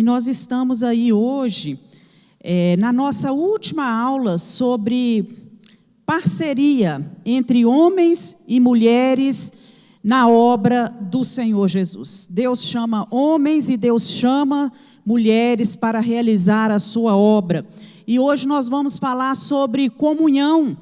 nós estamos aí hoje, na nossa última aula sobre parceria entre homens e mulheres na obra do Senhor Jesus. Deus chama homens e Deus chama mulheres para realizar a sua obra. E hoje nós vamos falar sobre comunhão,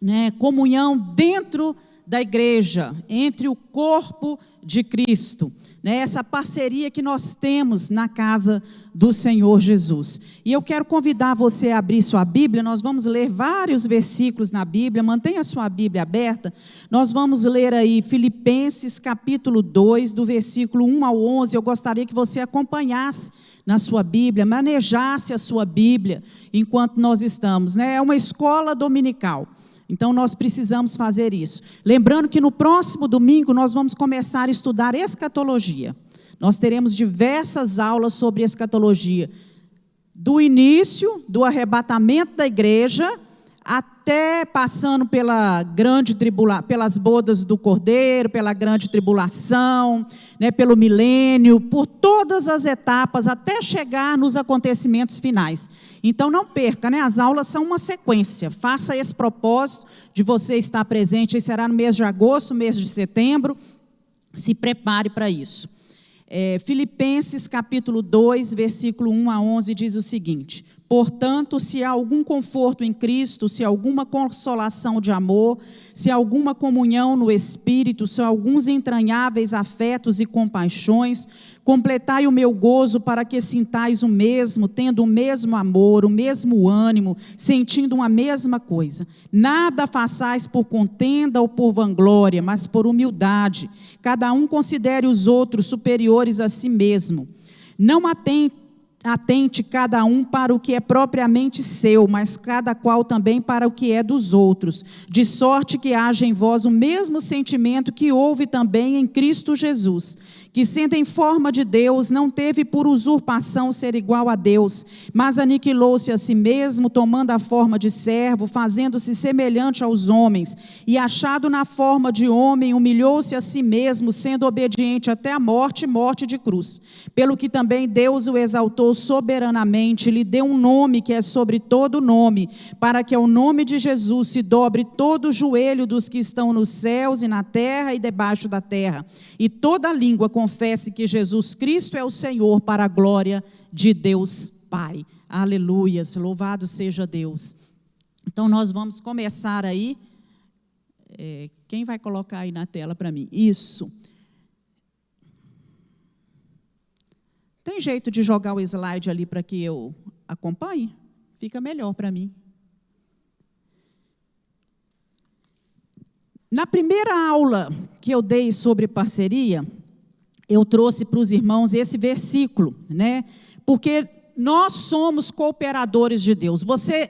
né? Comunhão dentro da igreja, entre o corpo de Cristo, né? Essa parceria que nós temos na casa do Senhor Jesus. E eu quero convidar você a abrir sua Bíblia. Nós vamos ler vários versículos na Bíblia. Mantenha a sua Bíblia aberta. Nós vamos ler aí Filipenses capítulo 2, do versículo 1 ao 11. Eu gostaria que você acompanhasse na sua Bíblia, manejasse a sua Bíblia enquanto nós estamos, né? É uma escola dominical. Então, nós precisamos fazer isso. Lembrando que no próximo domingo nós vamos começar a estudar escatologia. Nós teremos diversas aulas sobre escatologia, do início, do arrebatamento da igreja, até passando pela grande pelas bodas do Cordeiro, pela grande tribulação, né, pelo milênio, por todas as etapas, até chegar nos acontecimentos finais. Então não perca, né? As aulas são uma sequência. Faça esse propósito de você estar presente. Aí será no mês de agosto, mês de setembro. Se prepare para isso. Filipenses capítulo 2, versículo 1 a 11 diz o seguinte: portanto, se há algum conforto em Cristo, se há alguma consolação de amor, se há alguma comunhão no Espírito, se há alguns entranháveis afetos e compaixões, completai o meu gozo para que sintais o mesmo, tendo o mesmo amor, o mesmo ânimo, sentindo uma mesma coisa. Nada façais por contenda ou por vanglória, mas por humildade. Cada um considere os outros superiores a si mesmo. Não atente cada um para o que é propriamente seu, mas cada qual também para o que é dos outros, de sorte que haja em vós o mesmo sentimento que houve também em Cristo Jesus, que sendo em forma de Deus, não teve por usurpação ser igual a Deus, mas aniquilou-se a si mesmo, tomando a forma de servo, fazendo-se semelhante aos homens, e achado na forma de homem, humilhou-se a si mesmo, sendo obediente até a morte, morte de cruz. Pelo que também Deus o exaltou soberanamente, lhe deu um nome que é sobre todo nome, para que ao nome de Jesus se dobre todo o joelho dos que estão nos céus e na terra e debaixo da terra, e toda língua confesse que Jesus Cristo é o Senhor, para a glória de Deus Pai. Aleluias, louvado seja Deus. Então nós vamos começar aí. Quem vai colocar aí na tela para mim? Isso. Tem jeito de jogar o slide ali para que eu acompanhe? Fica melhor para mim. Na primeira aula que eu dei sobre parceria, eu trouxe para os irmãos esse versículo, né? Porque nós somos cooperadores de Deus. Você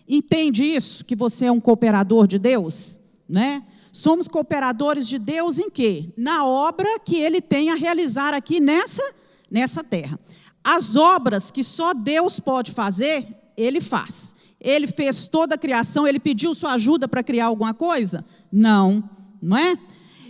entende isso? Que você é um cooperador de Deus, né? Somos cooperadores de Deus em quê? Na obra que Ele tem a realizar aqui nessa terra. As obras que só Deus pode fazer, Ele faz. Ele fez toda a criação. Ele pediu sua ajuda para criar alguma coisa? Não é?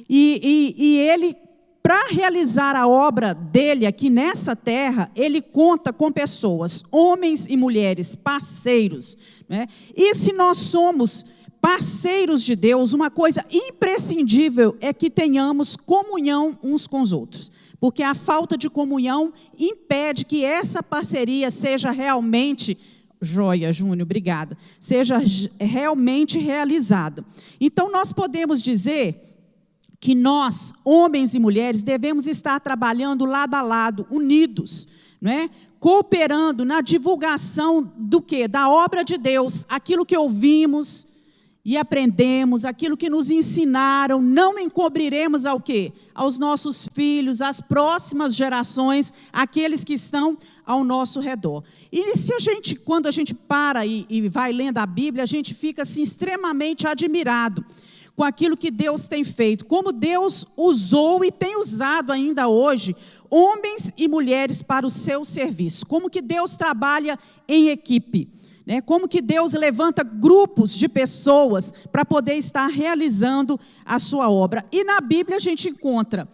E Ele, para realizar a obra dele aqui nessa terra, Ele conta com pessoas, homens e mulheres, parceiros, né? E se nós somos parceiros de Deus, uma coisa imprescindível é que tenhamos comunhão uns com os outros, porque a falta de comunhão impede que essa parceria seja realmente, joia, Júnior, obrigada, seja realmente realizada. Então nós podemos dizer que nós, homens e mulheres, devemos estar trabalhando lado a lado, unidos, não é? Cooperando na divulgação do quê? Da obra de Deus, aquilo que ouvimos e aprendemos, aquilo que nos ensinaram, não encobriremos ao quê? Aos nossos filhos, às próximas gerações, aqueles que estão ao nosso redor. E quando a gente para e vai lendo a Bíblia, a gente fica assim, extremamente admirado com aquilo que Deus tem feito, como Deus usou e tem usado ainda hoje homens e mulheres para o seu serviço, como que Deus trabalha em equipe, né? Como que Deus levanta grupos de pessoas para poder estar realizando a sua obra. E na Bíblia a gente encontra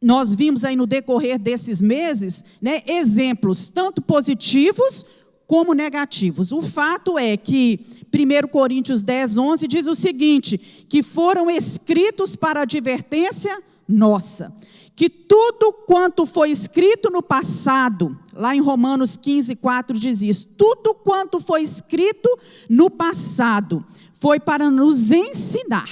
nós vimos aí no decorrer desses meses, né, exemplos tanto positivos como negativos. O fato é que 1 Coríntios 10, 11 diz o seguinte, que foram escritos para advertência nossa, que tudo quanto foi escrito no passado, lá em Romanos 15, 4 diz isso, tudo quanto foi escrito no passado foi para nos ensinar,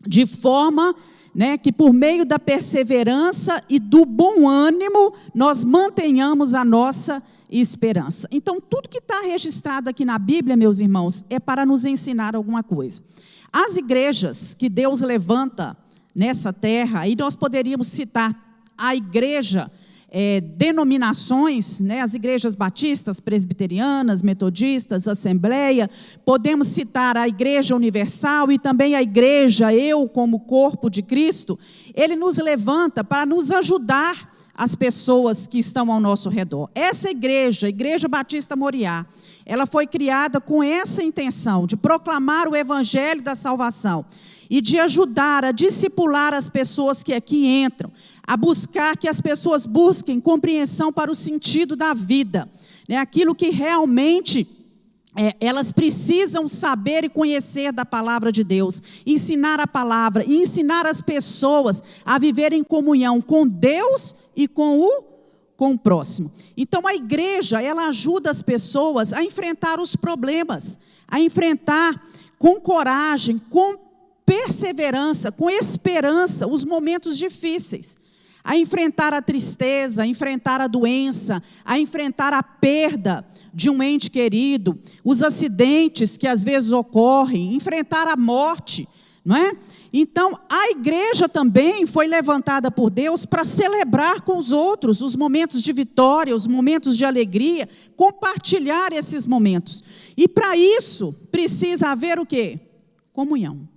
de forma, né, que por meio da perseverança e do bom ânimo, nós mantenhamos a nossa esperança. Então, tudo que está registrado aqui na Bíblia, meus irmãos, é para nos ensinar alguma coisa. As igrejas que Deus levanta nessa terra, e nós poderíamos citar a igreja, denominações, né, as igrejas batistas, presbiterianas, metodistas, assembleia, podemos citar a igreja universal e também a igreja, eu como corpo de Cristo, ele nos levanta para nos ajudar as pessoas que estão ao nosso redor. Essa igreja, a Igreja Batista Moriá, ela foi criada com essa intenção, de proclamar o evangelho da salvação e de ajudar a discipular as pessoas que aqui entram, a buscar que as pessoas busquem compreensão para o sentido da vida, né? Aquilo que realmente elas precisam saber e conhecer da palavra de Deus, ensinar a palavra e ensinar as pessoas a viver em comunhão com Deus e com o próximo. Então a igreja, ela ajuda as pessoas a enfrentar os problemas, a enfrentar com coragem, com perseverança, com esperança, os momentos difíceis, a enfrentar a tristeza, a enfrentar a doença, a enfrentar a perda de um ente querido, os acidentes que às vezes ocorrem, enfrentar a morte, não é? Então, a igreja também foi levantada por Deus para celebrar com os outros os momentos de vitória, os momentos de alegria, compartilhar esses momentos. E para isso, precisa haver o quê? Comunhão.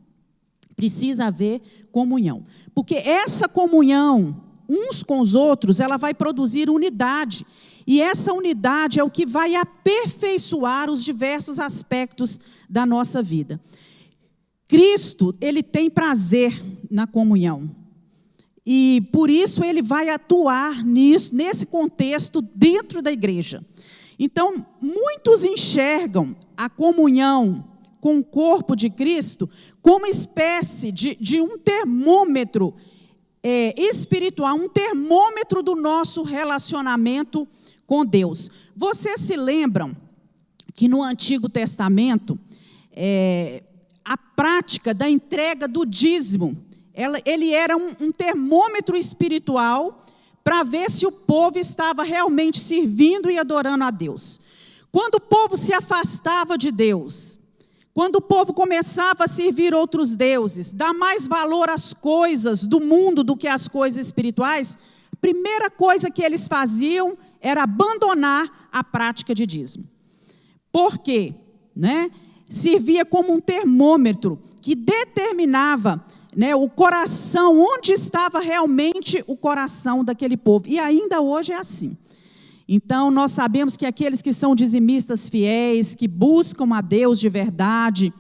Precisa haver comunhão. Porque essa comunhão, uns com os outros, ela vai produzir unidade. E essa unidade é o que vai aperfeiçoar os diversos aspectos da nossa vida. Cristo, ele tem prazer na comunhão. E por isso ele vai atuar nesse contexto dentro da igreja. Então, muitos enxergam a comunhão com o corpo de Cristo como espécie de um termômetro espiritual, um termômetro do nosso relacionamento com Deus. Vocês se lembram que no Antigo Testamento, a prática da entrega do dízimo, ele era um termômetro espiritual para ver se o povo estava realmente servindo e adorando a Deus. Quando o povo se afastava de Deus, quando o povo começava a servir outros deuses, dar mais valor às coisas do mundo do que às coisas espirituais, a primeira coisa que eles faziam era abandonar a prática de dízimo. Por quê? Né? Servia como um termômetro que determinava, né, o coração, onde estava realmente o coração daquele povo. E ainda hoje é assim. Então, nós sabemos que aqueles que são dizimistas fiéis, que buscam a Deus de verdade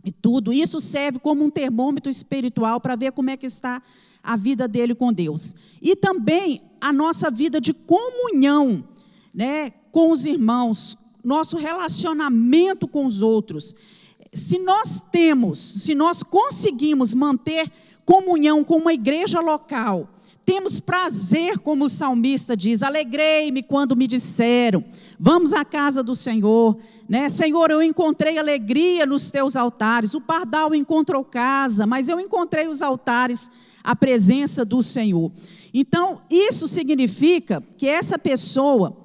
e tudo, isso serve como um termômetro espiritual para ver como é que está a vida dele com Deus. E também a nossa vida de comunhão, né, com os irmãos, nosso relacionamento com os outros. Se nós conseguimos manter comunhão com uma igreja local, temos prazer, como o salmista diz, alegrei-me quando me disseram, vamos à casa do Senhor, né? Senhor, eu encontrei alegria nos teus altares, o pardal encontrou casa, mas eu encontrei os altares, a presença do Senhor. Então, isso significa que essa pessoa,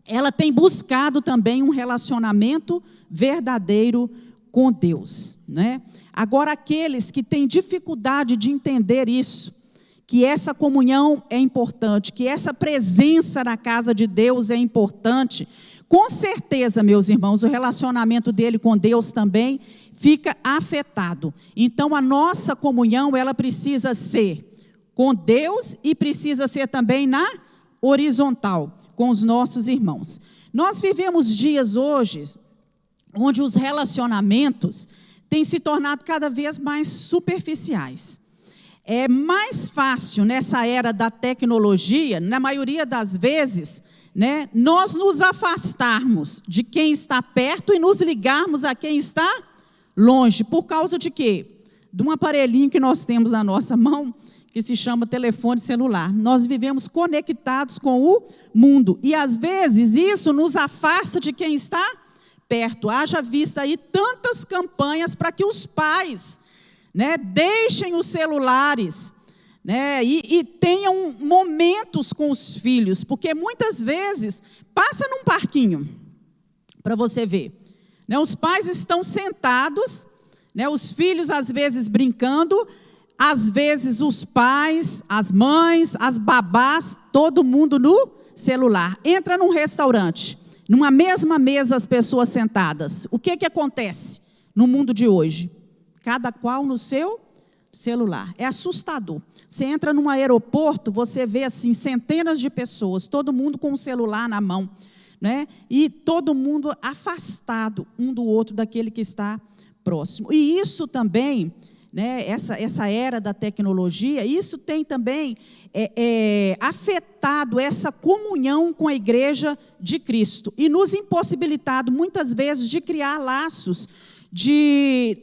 ela tem buscado também um relacionamento verdadeiro com Deus, né? Agora, aqueles que têm dificuldade de entender isso, que essa comunhão é importante, que essa presença na casa de Deus é importante, com certeza, meus irmãos, o relacionamento dele com Deus também fica afetado. Então, a nossa comunhão, ela precisa ser com Deus e precisa ser também na horizontal, com os nossos irmãos. Nós vivemos dias hoje onde os relacionamentos têm se tornado cada vez mais superficiais. É mais fácil nessa era da tecnologia, na maioria das vezes, né, nós nos afastarmos de quem está perto e nos ligarmos a quem está longe. Por causa de quê? De um aparelhinho que nós temos na nossa mão, que se chama telefone celular. Nós vivemos conectados com o mundo. E, às vezes, isso nos afasta de quem está perto. Haja vista aí tantas campanhas para que os pais, né, deixem os celulares, né, e tenham momentos com os filhos. Porque, muitas vezes, passa num parquinho, para você ver. Né, os pais estão sentados, né, os filhos, às vezes, brincando. Às vezes os pais, as mães, as babás, todo mundo no celular. Entra num restaurante, numa mesma mesa as pessoas sentadas. O que acontece no mundo de hoje? Cada qual no seu celular. É assustador. Você entra num aeroporto, você vê assim centenas de pessoas, todo mundo com o celular na mão, né? E todo mundo afastado um do outro, daquele que está próximo. E isso também, né, essa era da tecnologia, isso tem também afetado essa comunhão com a igreja de Cristo e nos impossibilitado muitas vezes de criar laços, de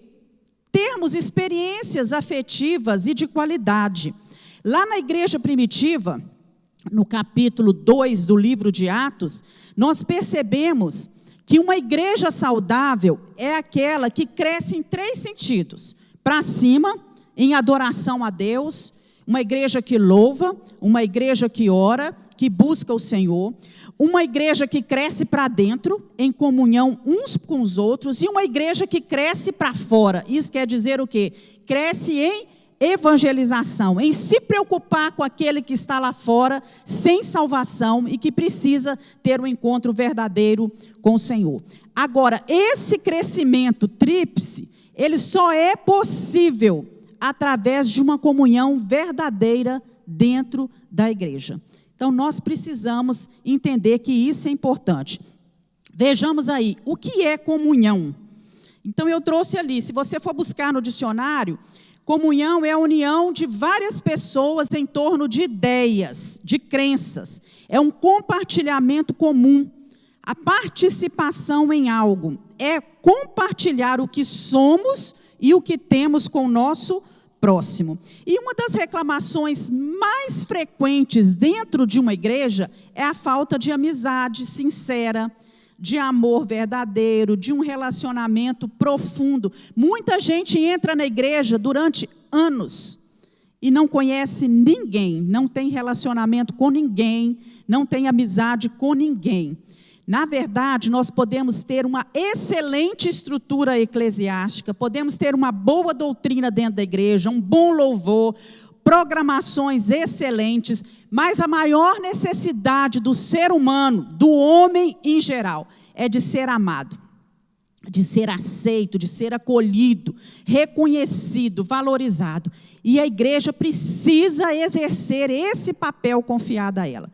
termos experiências afetivas e de qualidade. Lá na igreja primitiva, no capítulo 2 do livro de Atos, nós percebemos que uma igreja saudável é aquela que cresce em 3 sentidos. Para cima, em adoração a Deus, uma igreja que louva, uma igreja que ora, que busca o Senhor, uma igreja que cresce para dentro, em comunhão uns com os outros, e uma igreja que cresce para fora. Isso quer dizer o quê? Cresce em evangelização, em se preocupar com aquele que está lá fora, sem salvação e que precisa ter um encontro verdadeiro com o Senhor. Agora, esse crescimento tríplice, ele só é possível através de uma comunhão verdadeira dentro da igreja. Então, nós precisamos entender que isso é importante. Vejamos aí, o que é comunhão? Então, eu trouxe ali, se você for buscar no dicionário, comunhão é a união de várias pessoas em torno de ideias, de crenças. É um compartilhamento comum. A participação em algo é compartilhar o que somos e o que temos com o nosso próximo. E uma das reclamações mais frequentes dentro de uma igreja é a falta de amizade sincera, de amor verdadeiro, de um relacionamento profundo. Muita gente entra na igreja durante anos e não conhece ninguém, não tem relacionamento com ninguém, não tem amizade com ninguém. Na verdade, nós podemos ter uma excelente estrutura eclesiástica, podemos ter uma boa doutrina dentro da igreja, um bom louvor, programações excelentes, mas a maior necessidade do ser humano, do homem em geral, é de ser amado, de ser aceito, de ser acolhido, reconhecido, valorizado. E a igreja precisa exercer esse papel confiado a ela,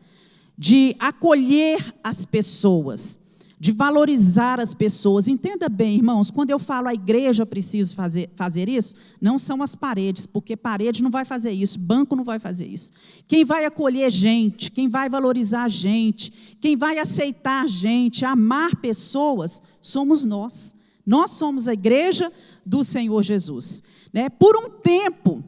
de acolher as pessoas, de valorizar as pessoas. Entenda bem, irmãos, quando eu falo a igreja precisa fazer isso, não são as paredes, porque parede não vai fazer isso, banco não vai fazer isso. Quem vai acolher gente, quem vai valorizar a gente, quem vai aceitar a gente, amar pessoas, somos nós. Nós somos a igreja do Senhor Jesus, né? Por um tempo,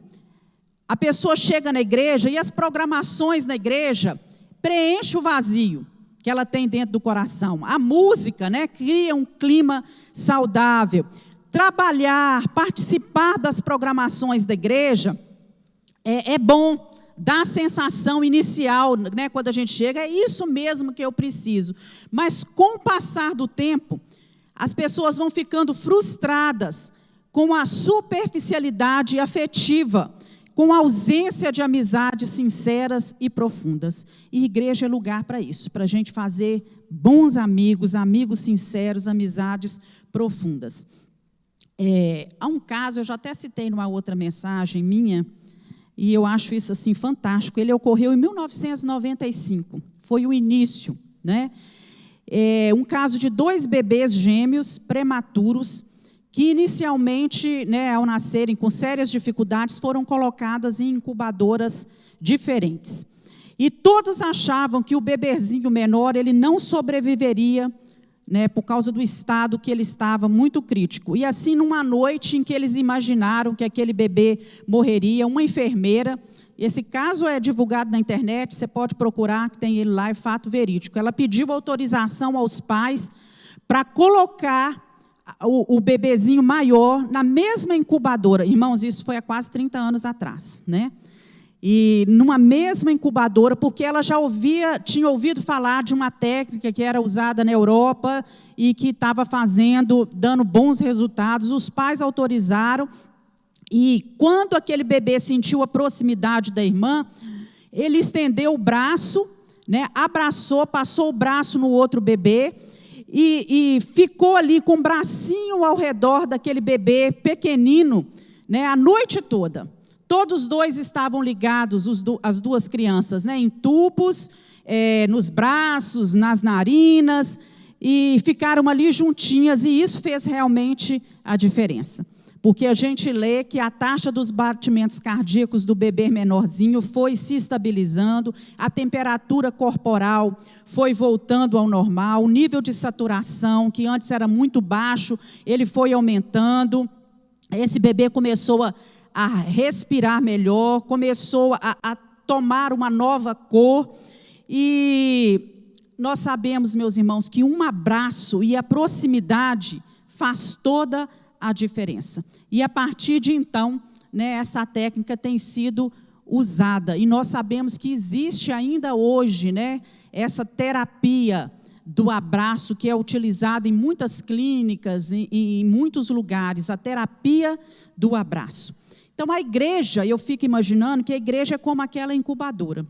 a pessoa chega na igreja e as programações na igreja preenche o vazio que ela tem dentro do coração. A música, né, cria um clima saudável. Trabalhar, participar das programações da igreja é bom, dá a sensação inicial, né, quando a gente chega, é isso mesmo que eu preciso. Mas com o passar do tempo, as pessoas vão ficando frustradas com a superficialidade afetiva, com a ausência de amizades sinceras e profundas. E igreja é lugar para isso, para a gente fazer bons amigos, amigos sinceros, amizades profundas. Há um caso, eu já até citei numa outra mensagem minha, e eu acho isso assim fantástico. Ele ocorreu em 1995, foi o início, né? Um caso de 2 bebês gêmeos prematuros, que inicialmente, né, ao nascerem com sérias dificuldades, foram colocadas em incubadoras diferentes. E todos achavam que o bebezinho menor ele não sobreviveria, né, por causa do estado que ele estava muito crítico. E assim, numa noite em que eles imaginaram que aquele bebê morreria, uma enfermeira, esse caso é divulgado na internet, você pode procurar, que tem ele lá, é fato verídico. Ela pediu autorização aos pais para colocar o bebezinho maior na mesma incubadora. Irmãos, isso foi há quase 30 anos atrás, né? E numa mesma incubadora, porque ela já tinha ouvido falar de uma técnica que era usada na Europa e que estava dando bons resultados. Os pais autorizaram, e quando aquele bebê sentiu a proximidade da irmã, ele estendeu o braço, né, abraçou, passou o braço no outro bebê e ficou ali com o bracinho ao redor daquele bebê pequenino, né, a noite toda. Todos os dois estavam ligados, as duas crianças, né, em tubos, nos braços, nas narinas, e ficaram ali juntinhas, e isso fez realmente a diferença. Porque a gente lê que a taxa dos batimentos cardíacos do bebê menorzinho foi se estabilizando, a temperatura corporal foi voltando ao normal, o nível de saturação, que antes era muito baixo, ele foi aumentando, esse bebê começou a respirar melhor, começou a tomar uma nova cor, e nós sabemos, meus irmãos, que um abraço e a proximidade faz toda a diferença. E a partir de então, né, essa técnica tem sido usada, e nós sabemos que existe ainda hoje, né, essa terapia do abraço, que é utilizada em muitas clínicas, em muitos lugares, a terapia do abraço. Então, a igreja, eu fico imaginando que a igreja é como aquela incubadora.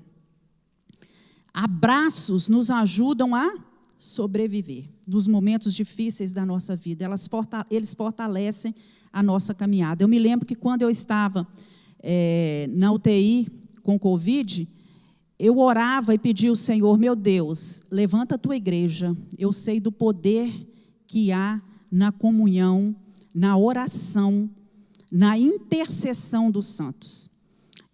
Abraços nos ajudam a sobreviver nos momentos difíceis da nossa vida. Eles fortalecem a nossa caminhada. Eu me lembro que quando eu estava na UTI com Covid, eu orava e pedia ao Senhor: meu Deus, levanta a tua igreja. Eu sei do poder que há na comunhão, na oração, na intercessão dos santos.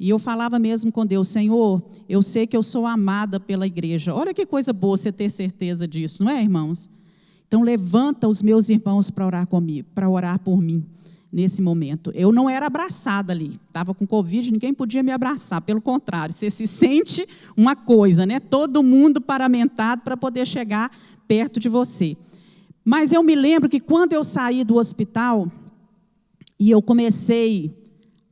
E eu falava mesmo com Deus: Senhor, eu sei que eu sou amada pela igreja. Olha que coisa boa você ter certeza disso, não é, irmãos? Então, levanta os meus irmãos para orar comigo, para orar por mim nesse momento. Eu não era abraçada ali, estava com Covid, ninguém podia me abraçar, pelo contrário, você se sente uma coisa, né? Todo mundo paramentado para poder chegar perto de você. Mas eu me lembro que quando eu saí do hospital e eu comecei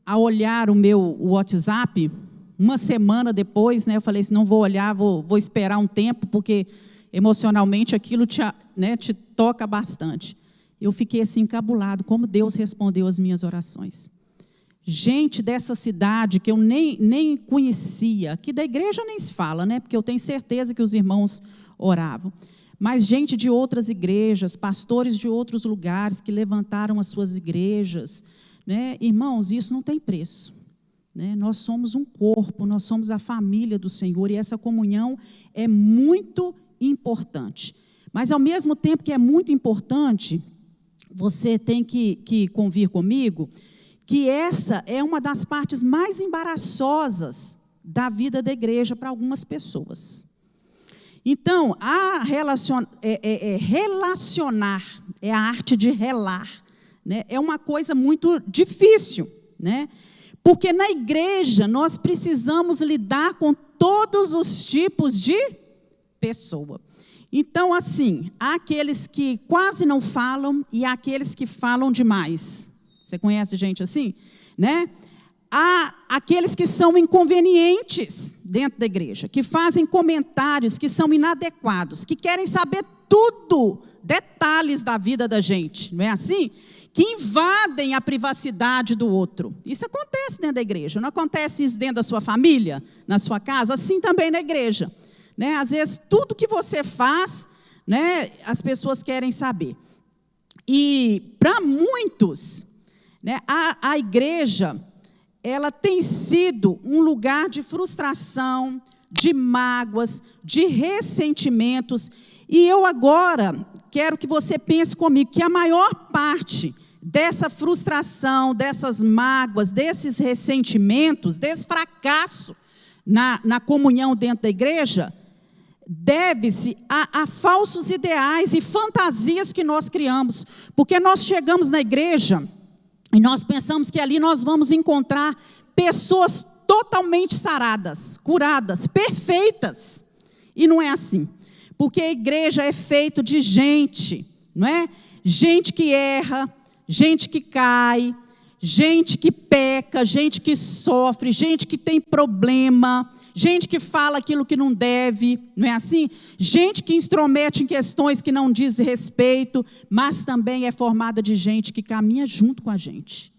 a olhar o meu WhatsApp, uma semana depois, né, eu falei assim: não vou olhar, vou esperar um tempo, porque emocionalmente aquilo te toca bastante. Eu fiquei assim encabulado, como Deus respondeu as minhas orações. Gente dessa cidade que eu nem conhecia, que da igreja nem se fala, né, porque eu tenho certeza que os irmãos oravam, mas gente de outras igrejas, pastores de outros lugares que levantaram as suas igrejas, né? Irmãos, isso não tem preço, né? Nós somos um corpo, nós somos a família do Senhor, e essa comunhão é muito importante. Mas, ao mesmo tempo que é muito importante, você tem que convir comigo que essa é uma das partes mais embaraçosas da vida da igreja para algumas pessoas. Então, relacionar, é a arte de relar, né? É uma coisa muito difícil, né? Porque na igreja nós precisamos lidar com todos os tipos de pessoa. Então, assim, há aqueles que quase não falam e há aqueles que falam demais. Você conhece gente assim, né? Há aqueles que são inconvenientes dentro da igreja, que fazem comentários que são inadequados, que querem saber tudo, detalhes da vida da gente, não é assim? Que invadem a privacidade do outro. Isso acontece dentro da igreja. Não acontece isso dentro da sua família, na sua casa? Assim também na igreja, né? Às vezes, tudo que você faz, né, as pessoas querem saber. E, para muitos, né, a igreja, ela tem sido um lugar de frustração, de mágoas, de ressentimentos. E eu agora quero que você pense comigo que a maior parte dessa frustração, dessas mágoas, desses ressentimentos, desse fracasso na comunhão dentro da igreja, deve-se a falsos ideais e fantasias que nós criamos. Porque nós chegamos na igreja e nós pensamos que ali nós vamos encontrar pessoas totalmente saradas, curadas, perfeitas. E não é assim. Porque a igreja é feita de gente, não é? Gente que erra, gente que cai, gente que peca, gente que sofre, gente que tem problema, gente que fala aquilo que não deve, não é assim? Gente que intromete em questões que não diz respeito, mas também é formada de gente que caminha junto com a gente,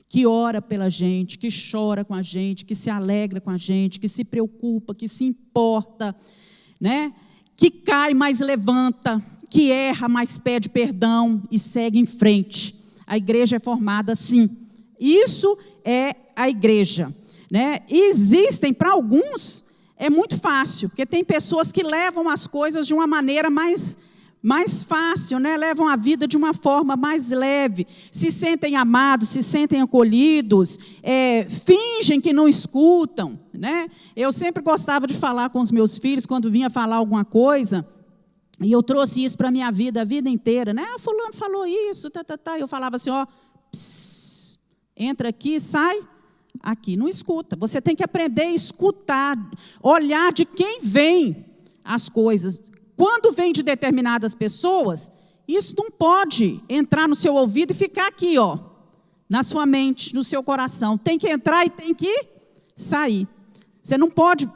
que ora pela gente, que chora com a gente, que se alegra com a gente, que se preocupa, que se importa, né? Que cai, mas levanta, que erra, mas pede perdão e segue em frente. A igreja é formada assim. Isso é a igreja, né? E existem, para alguns, é muito fácil, porque tem pessoas que levam as coisas de uma maneira mais fácil, né? Levam a vida de uma forma mais leve, se sentem amados, se sentem acolhidos, fingem que não escutam, né? Eu sempre gostava de falar com os meus filhos, quando vinha falar alguma coisa, e eu trouxe isso para a minha vida, a vida inteira, né? Fulano falou isso, eu falava assim, ó, pss, entra aqui, sai aqui, não escuta. Você tem que aprender a escutar, olhar de quem vem as coisas. Quando vem de determinadas pessoas, isso não pode entrar no seu ouvido e ficar aqui, ó, na sua mente, no seu coração. Tem que entrar e tem que sair. Você não pode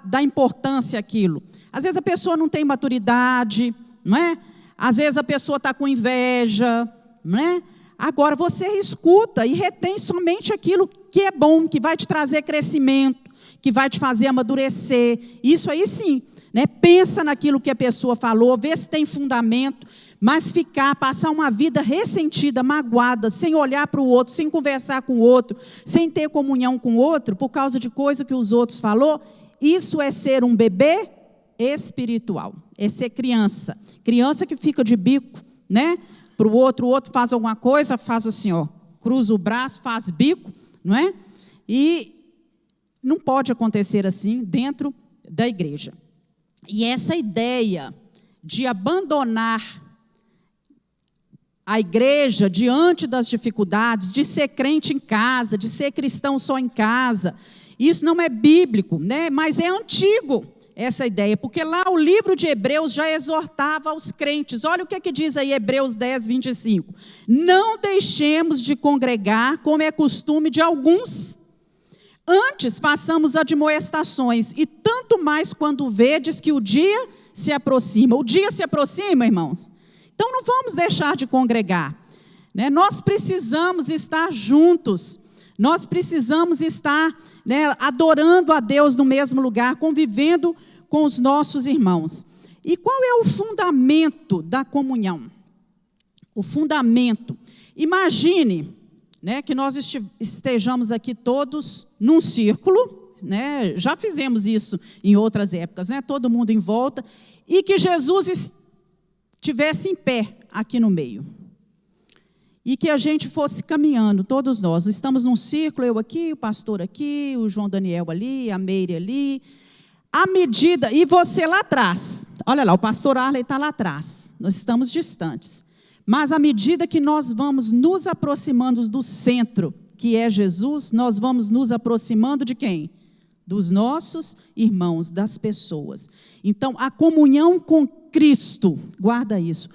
dar importância àquilo. Às vezes a pessoa não tem maturidade, não é? Às vezes a pessoa está com inveja, não é? Agora você escuta e retém somente aquilo que é bom, que vai te trazer crescimento, que vai te fazer amadurecer. Isso aí sim, né? Pensa naquilo que a pessoa falou, vê se tem fundamento, mas passar uma vida ressentida, magoada, sem olhar para o outro, sem conversar com o outro, sem ter comunhão com o outro, por causa de coisa que os outros falou, isso é ser um bebê espiritual, é ser criança. Criança que fica de bico, né? Para o outro faz alguma coisa, faz assim, ó, cruza o braço, faz bico, não é? E não pode acontecer assim dentro da igreja. E essa ideia de abandonar a igreja diante das dificuldades, de ser crente em casa, de ser cristão só em casa, isso não é bíblico, né? Mas é antigo essa ideia, porque lá o livro de Hebreus já exortava aos crentes. Olha o que diz aí Hebreus 10, 25. Não deixemos de congregar, como é costume de alguns. Antes façamos admoestações, e tanto mais quando vedes que o dia se aproxima. O dia se aproxima, irmãos? Então não vamos deixar de congregar, né? Nós precisamos estar juntos, nós precisamos estar, né, adorando a Deus no mesmo lugar, convivendo com os nossos irmãos. E qual é o fundamento da comunhão? O fundamento. Imagine, né, que nós estejamos aqui todos num círculo, né? Já fizemos isso em outras épocas, né? Todo mundo em volta, e que Jesus estivesse em pé aqui no meio. E que a gente fosse caminhando, todos nós. Estamos num círculo, eu aqui, o pastor aqui, o João Daniel ali, a Meire ali. À medida, e você lá atrás, olha lá, o pastor Arley está lá atrás, nós estamos distantes. Mas à medida que nós vamos nos aproximando do centro, que é Jesus, nós vamos nos aproximando de quem? Dos nossos irmãos, das pessoas. Então, a comunhão com Cristo, guarda isso,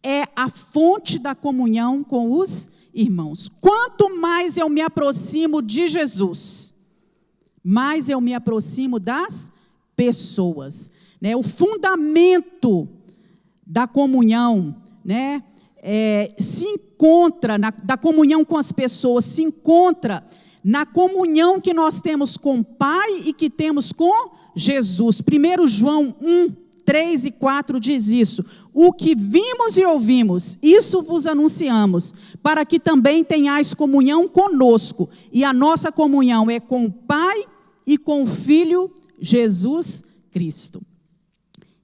é a fonte da comunhão com os irmãos. Quanto mais eu me aproximo de Jesus, mais eu me aproximo das pessoas, né? O fundamento da comunhão, né, se encontra, da comunhão com as pessoas, se encontra na comunhão que nós temos com o Pai e que temos com Jesus. 1 João 1, 3 e 4 diz isso. O que vimos e ouvimos, isso vos anunciamos, para que também tenhais comunhão conosco. E a nossa comunhão é com o Pai e com o Filho Jesus Cristo.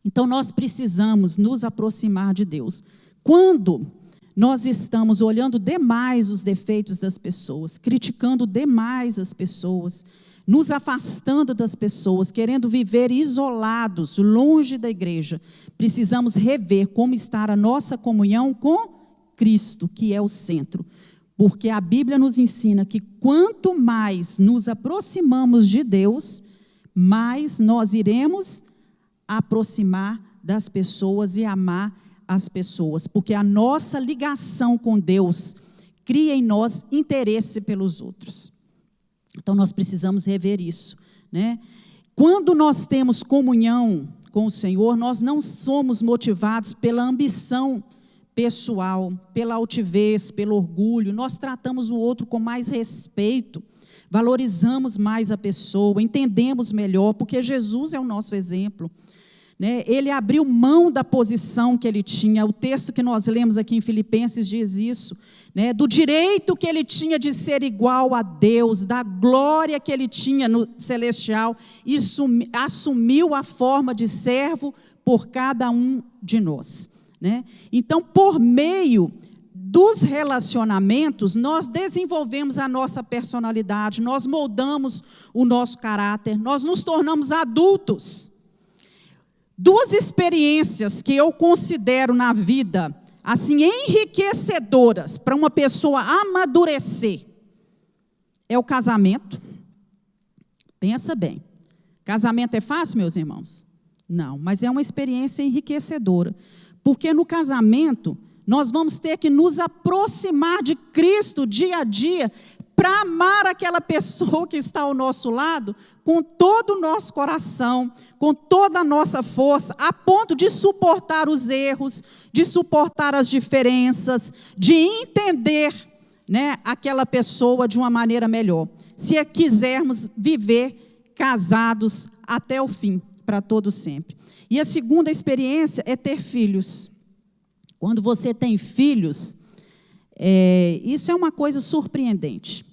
Então nós precisamos nos aproximar de Deus. Quando nós estamos olhando demais os defeitos das pessoas, criticando demais as pessoas, nos afastando das pessoas, querendo viver isolados, longe da igreja. Precisamos rever como está a nossa comunhão com Cristo, que é o centro. Porque a Bíblia nos ensina que quanto mais nos aproximamos de Deus, mais nós iremos aproximar das pessoas e amar as pessoas, porque a nossa ligação com Deus cria em nós interesse pelos outros. Então nós precisamos rever isso, né? Quando nós temos comunhão com o Senhor, nós não somos motivados pela ambição pessoal, pela altivez, pelo orgulho. Nós tratamos o outro com mais respeito, valorizamos mais a pessoa, entendemos melhor, porque Jesus é o nosso exemplo. Ele abriu mão da posição que ele tinha. O texto que nós lemos aqui em Filipenses diz isso, do direito que ele tinha de ser igual a Deus, da glória que ele tinha no celestial, e assumiu a forma de servo por cada um de nós. Então, por meio dos relacionamentos, nós desenvolvemos a nossa personalidade, nós moldamos o nosso caráter, nós nos tornamos adultos. Duas experiências que eu considero na vida, assim, enriquecedoras para uma pessoa amadurecer, é o casamento. Pensa bem. Casamento é fácil, meus irmãos? Não, mas é uma experiência enriquecedora. Porque no casamento, nós vamos ter que nos aproximar de Cristo dia a dia, para amar aquela pessoa que está ao nosso lado, com todo o nosso coração, com toda a nossa força, a ponto de suportar os erros, de suportar as diferenças, de entender, aquela pessoa de uma maneira melhor. Se quisermos viver casados até o fim, para todo sempre. E a segunda experiência é ter filhos. Quando você tem filhos, isso é uma coisa surpreendente.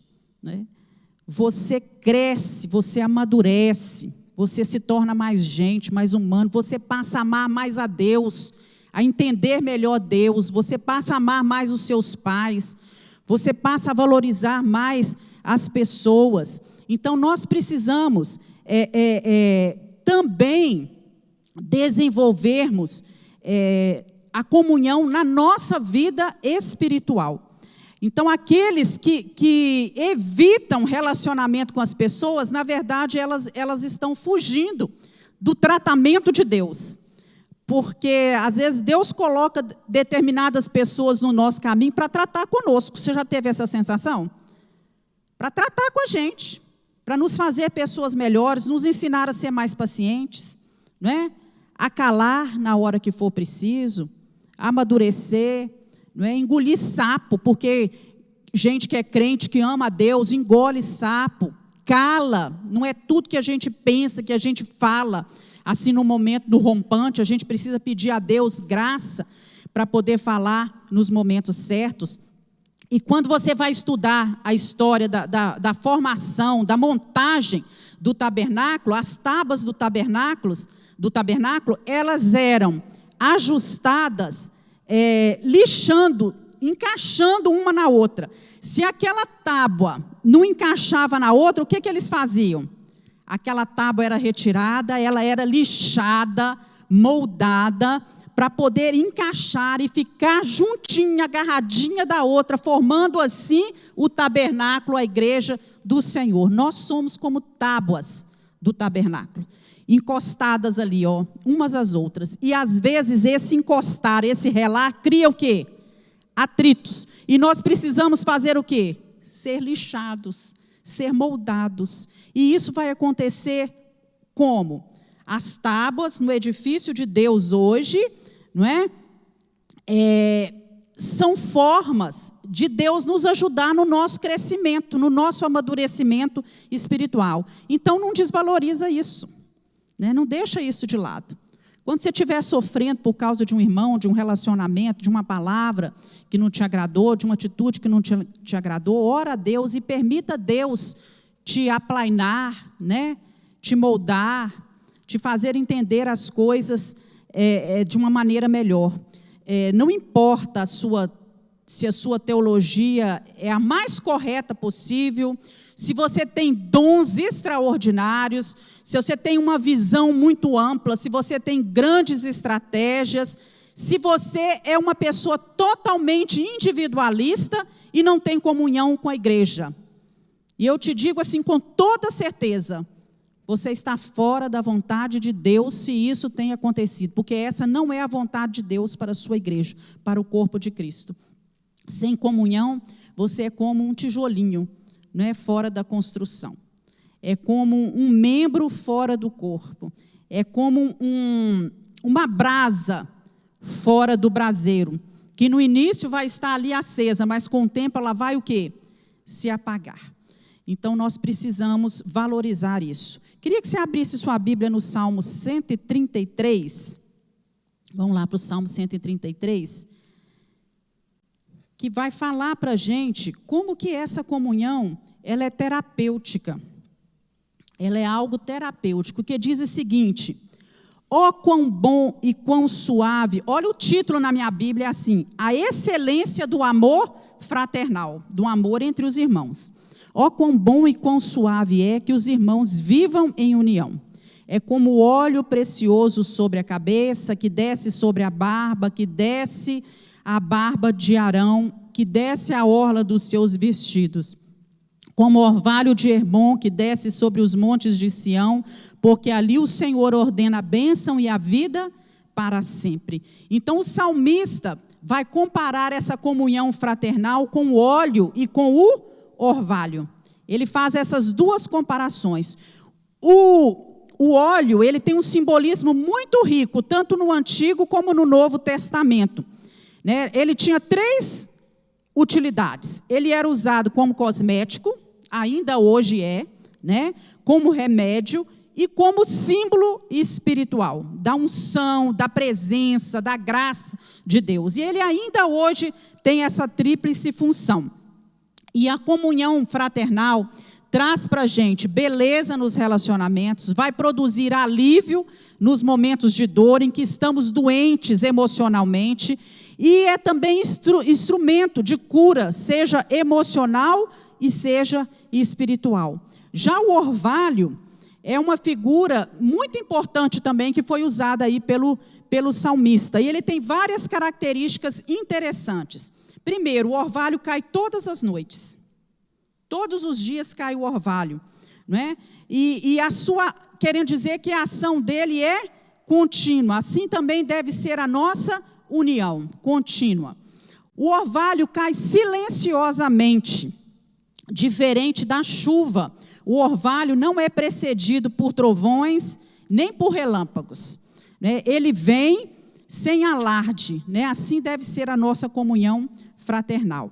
Você cresce, você amadurece, você se torna mais gente, mais humano, você passa a amar mais a Deus, a entender melhor Deus, você passa a amar mais os seus pais, você passa a valorizar mais as pessoas. Então, nós precisamos também desenvolvermos a comunhão na nossa vida espiritual. Então, aqueles que evitam relacionamento com as pessoas, na verdade, elas estão fugindo do tratamento de Deus. Porque, às vezes, Deus coloca determinadas pessoas no nosso caminho para tratar conosco. Você já teve essa sensação? Para tratar com a gente, para nos fazer pessoas melhores, nos ensinar a ser mais pacientes, a calar na hora que for preciso, a amadurecer, engolir sapo, porque gente que é crente, que ama a Deus, engole sapo, cala, não é tudo que a gente pensa, que a gente fala, assim no momento do rompante, a gente precisa pedir a Deus graça para poder falar nos momentos certos. E quando você vai estudar a história da formação, da montagem do tabernáculo, as tábuas do tabernáculo, elas eram ajustadas, lixando, encaixando uma na outra. Se aquela tábua não encaixava na outra, o que eles faziam? Aquela tábua era retirada, ela era lixada, moldada, para poder encaixar e ficar juntinha, agarradinha da outra, formando assim o tabernáculo, a igreja do Senhor. Nós somos como tábuas do tabernáculo, encostadas ali, umas às outras. E às vezes esse encostar, esse relar, cria o quê? Atritos. E nós precisamos fazer o quê? Ser lixados, ser moldados. E isso vai acontecer como? As tábuas no edifício de Deus hoje, são formas de Deus nos ajudar no nosso crescimento, no nosso amadurecimento espiritual. Então não desvaloriza isso. Não deixa isso de lado. Quando você estiver sofrendo por causa de um irmão, de um relacionamento, de uma palavra que não te agradou, de uma atitude que não te agradou, ora a Deus e permita Deus te aplainar, te moldar, te fazer entender as coisas de uma maneira melhor. Não importa a sua se a sua teologia é a mais correta possível, se você tem dons extraordinários, se você tem uma visão muito ampla, se você tem grandes estratégias, se você é uma pessoa totalmente individualista e não tem comunhão com a igreja. E eu te digo assim com toda certeza, você está fora da vontade de Deus se isso tem acontecido, porque essa não é a vontade de Deus para a sua igreja, para o corpo de Cristo. Sem comunhão, você é como um tijolinho, não é, fora da construção. É como um membro fora do corpo. É como uma brasa fora do braseiro, que no início vai estar ali acesa, mas com o tempo ela vai o quê? Se apagar. Então nós precisamos valorizar isso. Queria que você abrisse sua Bíblia no Salmo 133. Vamos lá para o Salmo 133. Que vai falar para a gente como que essa comunhão, ela é terapêutica. Ela é algo terapêutico, que diz o seguinte: ó quão bom e quão suave, olha o título na minha Bíblia, é assim: a excelência do amor fraternal, do amor entre os irmãos. Ó quão bom e quão suave é que os irmãos vivam em união. É como óleo precioso sobre a cabeça, que desce sobre a barba, que desce a barba de Arão, que desce a orla dos seus vestidos. Como orvalho de Hermon, que desce sobre os montes de Sião, porque ali o Senhor ordena a bênção e a vida para sempre. Então o salmista vai comparar essa comunhão fraternal com o óleo e com o orvalho. Ele faz essas duas comparações. O óleo, ele tem um simbolismo muito rico, tanto no Antigo como no Novo Testamento. Ele tinha 3 utilidades. Ele era usado como cosmético, ainda hoje é, como remédio e como símbolo espiritual, da unção, da presença, da graça de Deus. E ele ainda hoje tem essa tríplice função. E a comunhão fraternal traz para a gente beleza nos relacionamentos, vai produzir alívio nos momentos de dor em que estamos doentes emocionalmente, e é também instrumento de cura, seja emocional e seja espiritual. Já o orvalho é uma figura muito importante também, que foi usada aí pelo salmista. E ele tem várias características interessantes. Primeiro, o orvalho cai todas as noites. Todos os dias cai o orvalho. Não é? E querendo dizer que a ação dele é contínua. Assim também deve ser a nossa união contínua. O orvalho cai silenciosamente, diferente da chuva. O orvalho não é precedido por trovões, nem por relâmpagos. Ele vem sem alarde. Assim deve ser a nossa comunhão fraternal.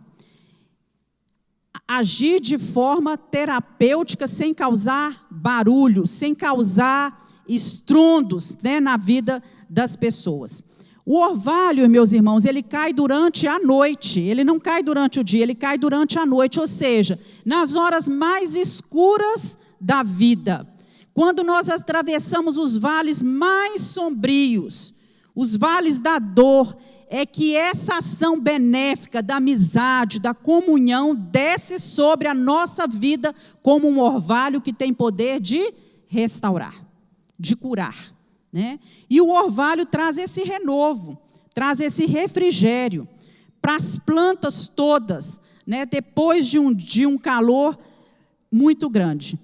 Agir de forma terapêutica, sem causar barulho, sem causar estrondos, na vida das pessoas. O orvalho, meus irmãos, ele cai durante a noite, ele não cai durante o dia, ele cai durante a noite, ou seja, nas horas mais escuras da vida. Quando nós atravessamos os vales mais sombrios, os vales da dor, é que essa ação benéfica da amizade, da comunhão, desce sobre a nossa vida como um orvalho que tem poder de restaurar, de curar. E o orvalho traz esse renovo, traz esse refrigério para as plantas todas, depois de um calor muito grande.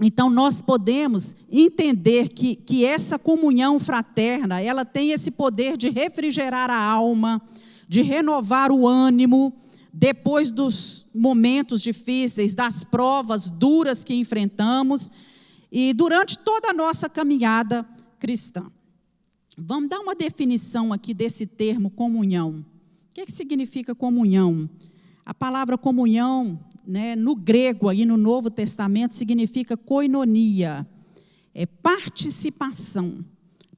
Então nós podemos entender que essa comunhão fraterna, ela tem esse poder de refrigerar a alma, de renovar o ânimo, depois dos momentos difíceis, das provas duras que enfrentamos, e durante toda a nossa caminhada cristã. Vamos dar uma definição aqui desse termo comunhão. O que significa comunhão? A palavra comunhão, no grego, aí no Novo Testamento, significa koinonia, é participação,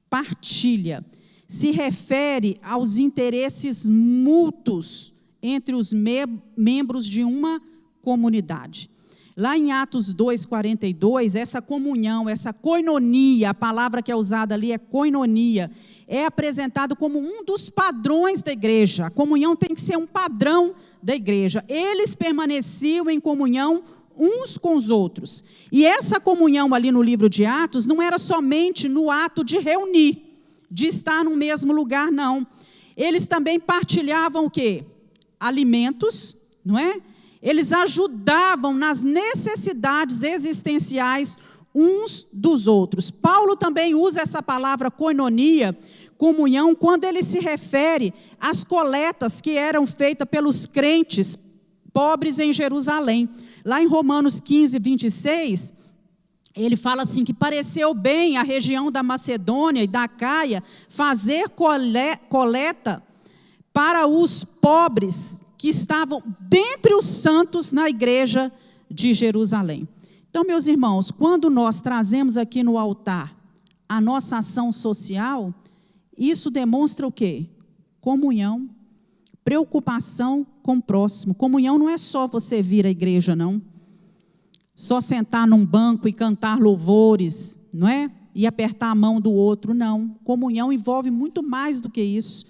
partilha. Se refere aos interesses mútuos entre os membros de uma comunidade. Lá em Atos 2:42, essa comunhão, essa koinonia, a palavra que é usada ali é koinonia, é apresentado como um dos padrões da igreja. A comunhão tem que ser um padrão da igreja. Eles permaneciam em comunhão uns com os outros. E essa comunhão ali no livro de Atos não era somente no ato de reunir, de estar no mesmo lugar, não. Eles também partilhavam o quê? Alimentos, não é? Eles ajudavam nas necessidades existenciais uns dos outros. Paulo também usa essa palavra koinonia, comunhão, quando ele se refere às coletas que eram feitas pelos crentes pobres em Jerusalém. Lá em Romanos 15:26, ele fala assim, que pareceu bem à região da Macedônia e da Acaia fazer coleta para os pobres que estavam dentre os santos na igreja de Jerusalém. Então, meus irmãos, quando nós trazemos aqui no altar a nossa ação social, isso demonstra o quê? Comunhão, preocupação com o próximo. Comunhão não é só você vir à igreja, não. Só sentar num banco e cantar louvores, não é? E apertar a mão do outro, não. Comunhão envolve muito mais do que isso.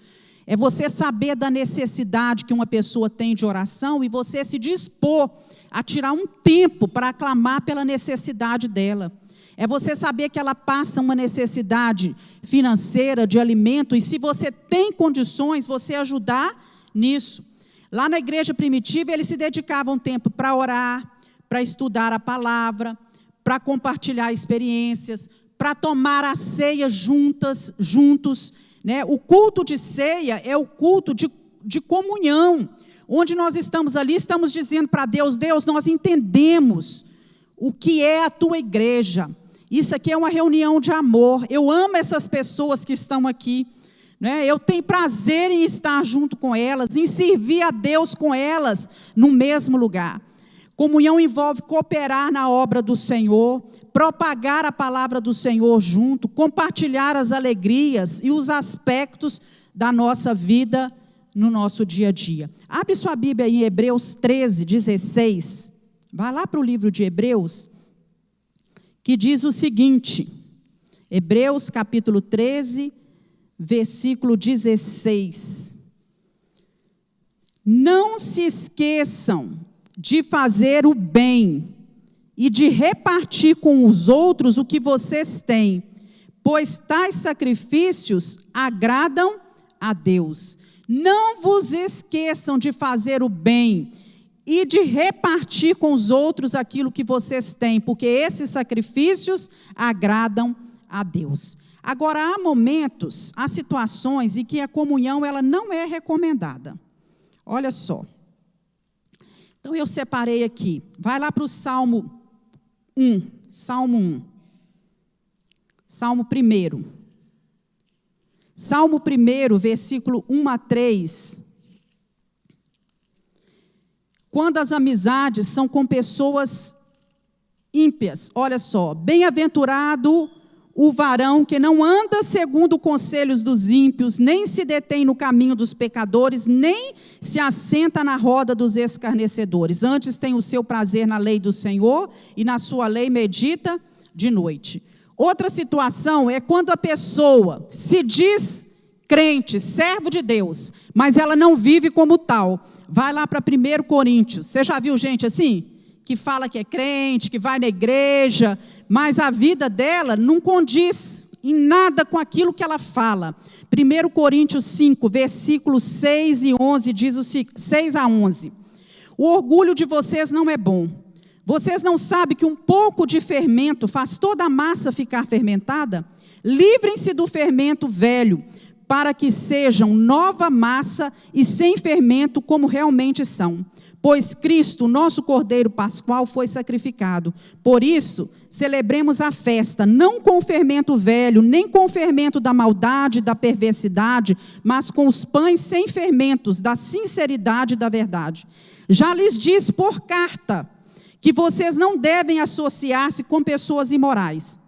É você saber da necessidade que uma pessoa tem de oração e você se dispor a tirar um tempo para clamar pela necessidade dela. É você saber que ela passa uma necessidade financeira, de alimento, e se você tem condições, você ajudar nisso. Lá na igreja primitiva, eles se dedicavam tempo para orar, para estudar a palavra, para compartilhar experiências, para tomar a ceia juntos, né? O culto de ceia é o culto de comunhão, onde nós estamos ali, estamos dizendo para Deus, Deus, nós entendemos o que é a tua igreja. Isso aqui é uma reunião de amor. Eu amo essas pessoas que estão aqui, né? Eu tenho prazer em estar junto com elas, em servir a Deus com elas no mesmo lugar. Comunhão envolve cooperar na obra do Senhor, propagar a palavra do Senhor junto, compartilhar as alegrias e os aspectos da nossa vida no nosso dia a dia. Abre sua Bíblia em Hebreus 13:16. Vai lá para o livro de Hebreus, que diz o seguinte, Hebreus capítulo 13, versículo 16. Não se esqueçam de fazer o bem e de repartir com os outros o que vocês têm, pois tais sacrifícios agradam a Deus. Não vos esqueçam de fazer o bem e de repartir com os outros aquilo que vocês têm, porque esses sacrifícios agradam a Deus. Agora, há momentos, há situações em que a comunhão ela não é recomendada. Olha só. Então, eu separei aqui. Vai lá para o Salmo 1. Salmo 1. Salmo 1. Salmo 1, versículo 1-3. Quando as amizades são com pessoas ímpias, olha só. Bem-aventurado o varão que não anda segundo os conselhos dos ímpios, nem se detém no caminho dos pecadores, nem se assenta na roda dos escarnecedores. Antes tem o seu prazer na lei do Senhor, e na sua lei medita de noite. Outra situação é quando a pessoa se diz crente, servo de Deus, mas ela não vive como tal. Vai lá para 1 Coríntios. Você já viu gente assim? Que fala que é crente, que vai na igreja, mas a vida dela não condiz em nada com aquilo que ela fala. 1 Coríntios 5, versículos 6 e 11, diz o 6-11. O orgulho de vocês não é bom. Vocês não sabem que um pouco de fermento faz toda a massa ficar fermentada? Livrem-se do fermento velho, para que sejam nova massa e sem fermento como realmente são. Pois Cristo, nosso Cordeiro Pascual, foi sacrificado. Por isso, celebremos a festa, não com o fermento velho, nem com o fermento da maldade, da perversidade, mas com os pães sem fermentos, da sinceridade e da verdade. Já lhes disse por carta que vocês não devem associar-se com pessoas imorais,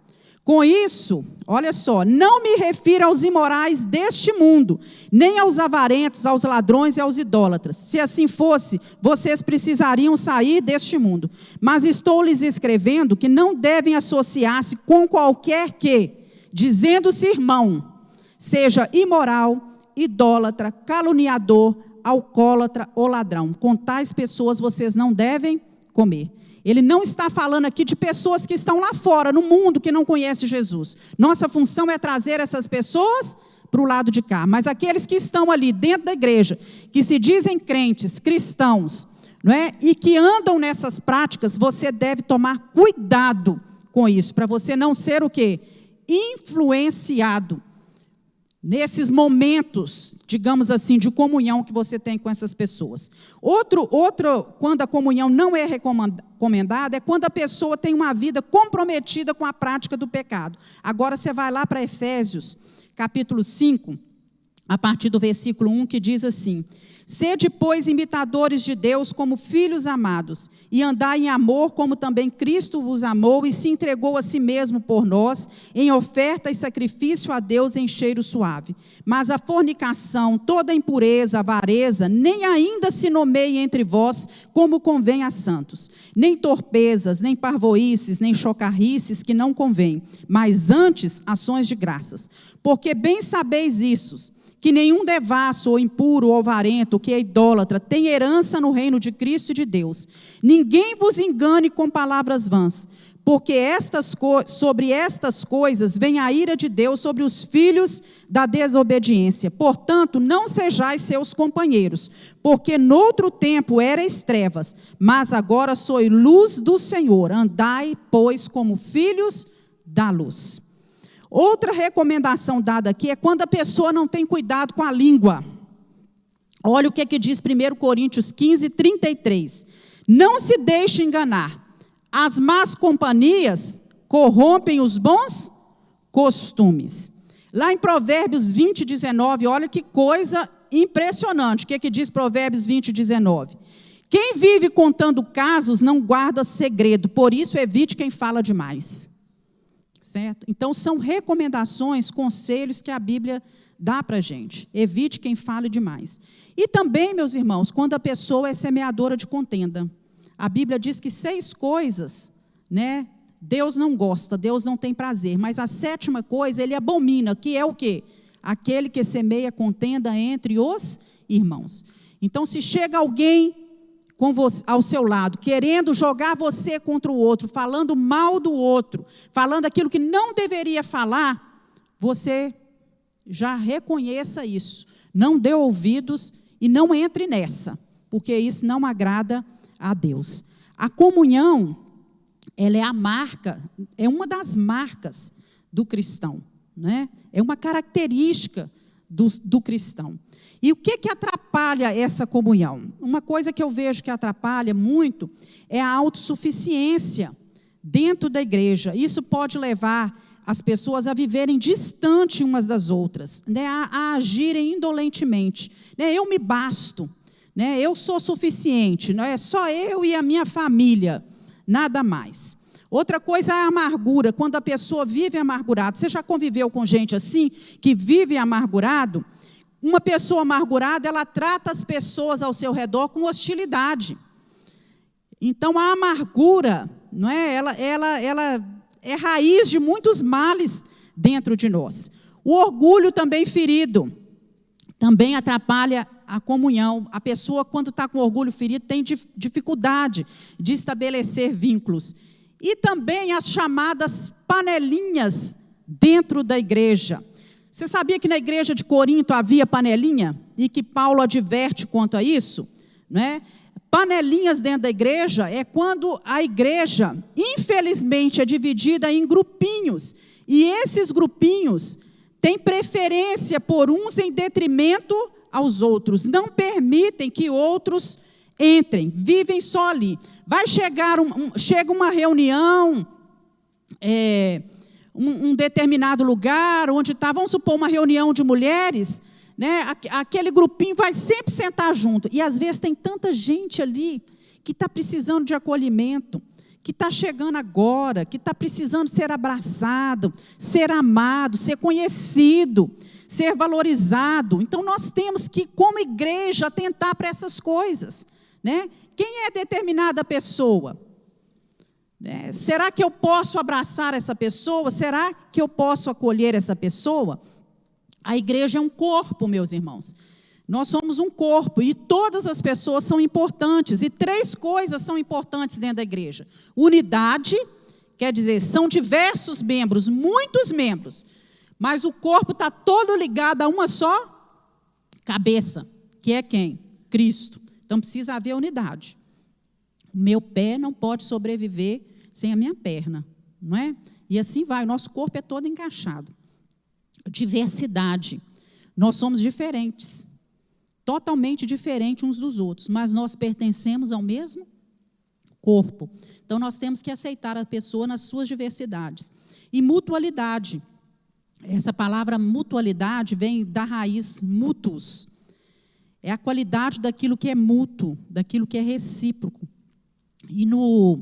Com isso, olha só, não me refiro aos imorais deste mundo, nem aos avarentos, aos ladrões e aos idólatras. Se assim fosse, vocês precisariam sair deste mundo. Mas estou lhes escrevendo que não devem associar-se com qualquer que, dizendo-se irmão, seja imoral, idólatra, caluniador, alcoólatra ou ladrão. Com tais pessoas vocês não devem comer. Ele não está falando aqui de pessoas que estão lá fora, no mundo, que não conhecem Jesus. Nossa função é trazer essas pessoas para o lado de cá. Mas aqueles que estão ali dentro da igreja, que se dizem crentes, cristãos, não é? E que andam nessas práticas, você deve tomar cuidado com isso, para você não ser o quê? Influenciado nesses momentos, digamos assim, de comunhão que você tem com essas pessoas. Outro, quando a comunhão não é recomendada, é quando a pessoa tem uma vida comprometida com a prática do pecado. Agora você vai lá para Efésios, capítulo 5, a partir do versículo 1, que diz assim: sede, pois, imitadores de Deus como filhos amados, e andai em amor como também Cristo vos amou e se entregou a si mesmo por nós, em oferta e sacrifício a Deus em cheiro suave. Mas a fornicação, toda impureza, avareza, nem ainda se nomeie entre vós como convém a santos. Nem torpezas, nem parvoices, nem chocarrices que não convém, mas antes ações de graças. Porque bem sabeis isso, que nenhum devasso, ou impuro, ou avarento, que é idólatra, tem herança no reino de Cristo e de Deus. Ninguém vos engane com palavras vãs, porque sobre estas coisas vem a ira de Deus sobre os filhos da desobediência. Portanto, não sejais seus companheiros, porque noutro tempo erais trevas, mas agora sois luz do Senhor. Andai, pois, como filhos da luz. Outra recomendação dada aqui é quando a pessoa não tem cuidado com a língua. Olha o que diz 1 Coríntios 15, 33. Não se deixe enganar. As más companhias corrompem os bons costumes. Lá em Provérbios 20, 19, olha que coisa impressionante. O que diz Provérbios 20, 19? Quem vive contando casos não guarda segredo, por isso evite quem fala demais. Certo? Então, são recomendações, conselhos que a Bíblia dá para a gente. Evite quem fale demais. E também, meus irmãos, quando a pessoa é semeadora de contenda. A Bíblia diz que 6 coisas, né, Deus não gosta, Deus não tem prazer. Mas a 7ª coisa, Ele abomina, que é o quê? Aquele que semeia contenda entre os irmãos. Então, se chega alguém com você, ao seu lado, querendo jogar você contra o outro, falando mal do outro, falando aquilo que não deveria falar, você já reconheça isso, não dê ouvidos e não entre nessa, porque isso não agrada a Deus. A comunhão, ela é a marca, é uma das marcas do cristão, né? É uma característica do cristão. E o que atrapalha essa comunhão? Uma coisa que eu vejo que atrapalha muito é a autossuficiência dentro da igreja. Isso pode levar as pessoas a viverem distante umas das outras, né? A agirem indolentemente. Né? Eu me basto, né? Eu sou suficiente, não é só eu e a minha família, nada mais. Outra coisa é a amargura, quando a pessoa vive amargurada. Você já conviveu com gente assim, que vive amargurado? Uma pessoa amargurada, ela trata as pessoas ao seu redor com hostilidade. Então, a amargura, não é? Ela é raiz de muitos males dentro de nós. O orgulho também ferido, também atrapalha a comunhão. A pessoa, quando está com orgulho ferido, tem dificuldade de estabelecer vínculos. E também as chamadas panelinhas dentro da igreja. Você sabia que na igreja de Corinto havia panelinha? E que Paulo adverte quanto a isso? Né? Panelinhas dentro da igreja é quando a igreja, infelizmente, é dividida em grupinhos. E esses grupinhos têm preferência por uns em detrimento aos outros. Não permitem que outros entrem, vivem só ali. Vai chegar chega uma reunião, um determinado lugar, onde está, vamos supor, uma reunião de mulheres, né? Aquele grupinho vai sempre sentar junto. E às vezes tem tanta gente ali que está precisando de acolhimento, que está chegando agora, que está precisando ser abraçado, ser amado, ser conhecido, ser valorizado. Então, nós temos que, como igreja, atentar para essas coisas, né? Quem é determinada pessoa? Será que eu posso abraçar essa pessoa? Será que eu posso acolher essa pessoa? A igreja é um corpo, meus irmãos. Nós somos um corpo e todas as pessoas são importantes. E 3 coisas são importantes dentro da igreja. Unidade, quer dizer, são diversos membros, muitos membros. Mas o corpo está todo ligado a uma só cabeça, que é quem? Cristo. Então precisa haver unidade. O meu pé não pode sobreviver sem a minha perna, não é? E assim vai, o nosso corpo é todo encaixado. Diversidade. Nós somos diferentes, totalmente diferentes uns dos outros, mas nós pertencemos ao mesmo corpo. Então nós temos que aceitar a pessoa nas suas diversidades. E mutualidade. Essa palavra mutualidade vem da raiz mutus. É a qualidade daquilo que é mútuo, daquilo que é recíproco. E no